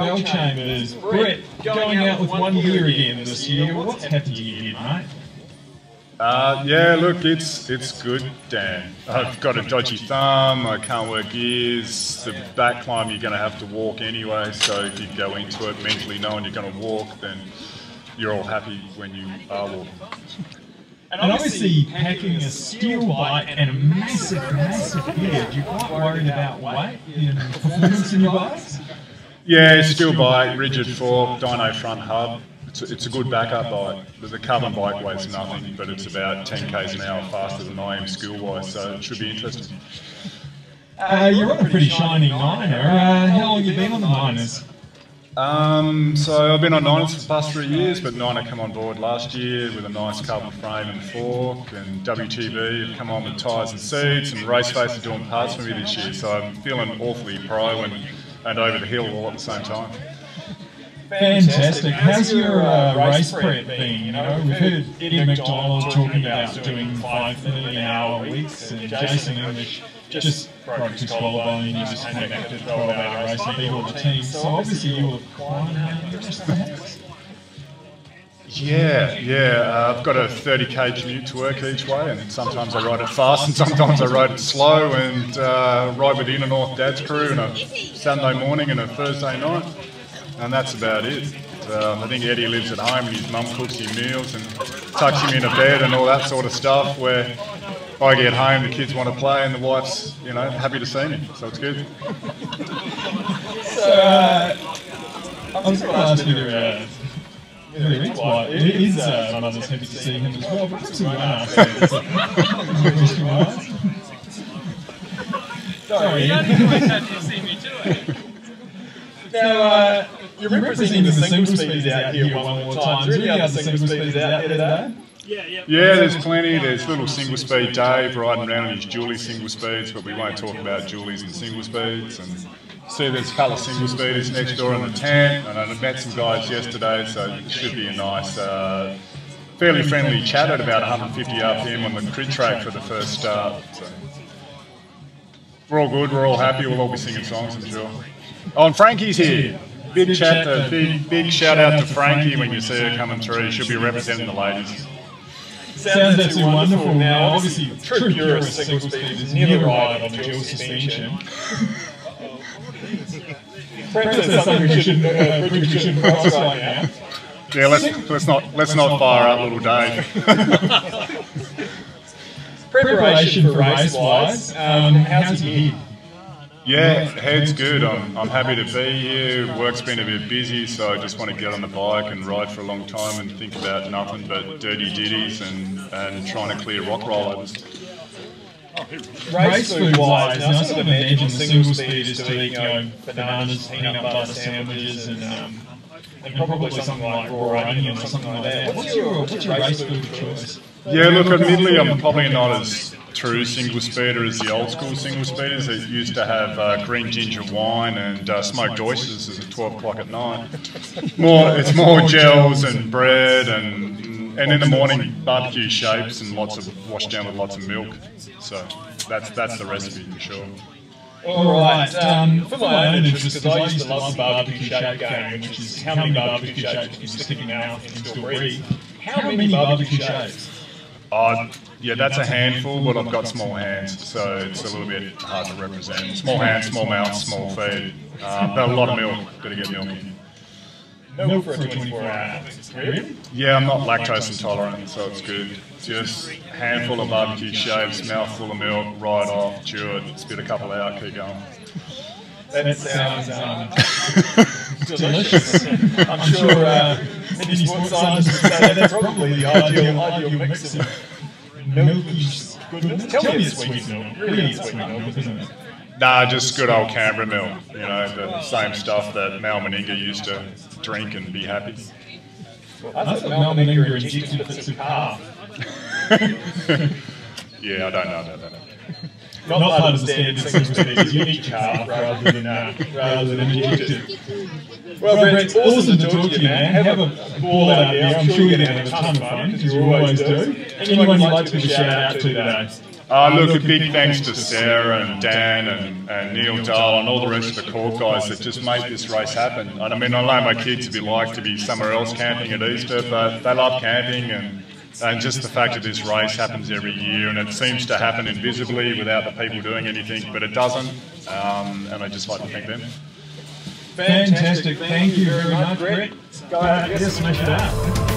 Bellchambers. Brett, going out with 1 year again this year. What's happened to you, mate? Yeah, look, it's good, Dan. I've got a dodgy thumb, I can't work gears, the back climb you're going to have to walk anyway, so if you go into it mentally knowing you're going to walk, then you're all happy when you are walking. And obviously packing a steel bike and a massive gear, you're quite worried about weight and performance in your bikes? Yeah, steel bike, rigid fork, dyno front hub. It's a good backup bike. The carbon bike weighs nothing, but it's about 10 k's an hour faster than I am skill-wise, so it should be interesting. You're on a pretty shiny Niner. How long have you been on the Niners? So I've been on Niners for the past 3 years, but Niner come on board last year with a nice carbon frame and fork, and WTB have come on with tyres and seats, and Raceface are doing parts for me this year, so I'm feeling awfully pro and over the hill all at the same time. Fantastic. How's your race prep been? You know, we've heard Eddie McDonald talking about doing 5-30-hour weeks, and Jason English just broke his collarbone. He just came back to 12-hour race and beat all the teams. So obviously you were quite perhaps. Yeah. I've got a 30k commute to work each way, and sometimes I ride it fast, and sometimes I ride it slow, and ride with the Inner North Dad's crew on a Saturday morning and a Thursday night. And that's about it. I think Eddie lives at home and his mum cooks him meals and tucks him into bed and all that sort of stuff, where I get home, the kids want to play and the wife's, happy to see me, so it's good. So, I was going to ask you whether it's why it is mother's happy to see him as well, but perhaps you won't ask Sorry, you don't always have to see me do it. Now, you're representing the single speeders out here one more time. Is there any other single speeders out there today? Yeah, there's plenty. There's little single speed Dave riding around in his Julie single speeds, but we won't talk about Julies and single speeds. And see, there's a couple of single speeders next door in the tent, and I met some guys yesterday, so it should be a nice, fairly friendly chat at about 150 RPM on the crit track for the first start. So we're all good, we're all happy, we'll all be singing songs, I'm sure. Oh, and Frankie's here. Big shout out to Frankie when you see her coming through. She'll be representing the ladies. Sounds absolutely wonderful. Now, obviously, true purist single speeders never ride on the dual suspension. Perhaps that's something we shouldn't cross right now. Yeah, let's not fire up little Dave. Preparation for race-wise, how's your head? Yeah, head's good. I'm happy to be here. Work's been a bit busy, so I just want to get on the bike and ride for a long time and think about nothing but dirty ditties and trying to clear rock rollovers. Race food-wise, now I sort of imagine the single speeders doing bananas, peanut butter sandwiches, and probably something like raw onion or something like that. What's your race food choice? Yeah, look, admittedly, I'm probably not as true single speeder as the old school single speeders that used to have green ginger wine and smoked oysters at 12 o'clock at night. It's more gels and bread and in the morning barbecue shapes and washed down with lots of milk. So that's the recipe for sure. Alright, for my own interest, because I used to love the barbecue shape game, which is how many barbecue shapes can you stick in your mouth and still breathe. How many barbecue shapes? Yeah, that's a handful, but I've got small hands, so it's a little bit hard to represent. Small hands, small mouth, small feet, but a lot of milk, got to get milk in. Milk for a 24-hour. Really? Yeah, I'm not lactose intolerant, so it's good. Just a handful of barbecue shapes, mouthful of milk, right off, chew it, spit a couple out, keep going. That sounds delicious. I'm sure many sports scientists would say that's probably the ideal mix of milky goodness. Tell me it's sweet milk. Really it's sweet milk, isn't it? Nah, just good old Canberra milk. The same stuff that Mal Meninga used to drink and be happy. I thought Mal Meninga injected bits of calf. Yeah, I don't know about that. Not part of the standard single speeders. You eat calf rather than injected. Well, Brett, it's awesome to talk to you, man. Have a ball out there. I'm sure you're going to have a ton of fun, because you always do. Anyone you'd like to give a shout out to today? Look, a big thanks to Sarah and Dan and Neil Dahl and all the rest of the Cork guys that just made this race happen. And I mean, I know my kids would be like to be somewhere else camping at Easter, but they love camping, and just the fact that this race happens every year, and it seems to happen invisibly without the people doing anything, but it doesn't. And I'd just like to thank them. Fantastic. Thank you very much, Brett. Go ahead and smash it out.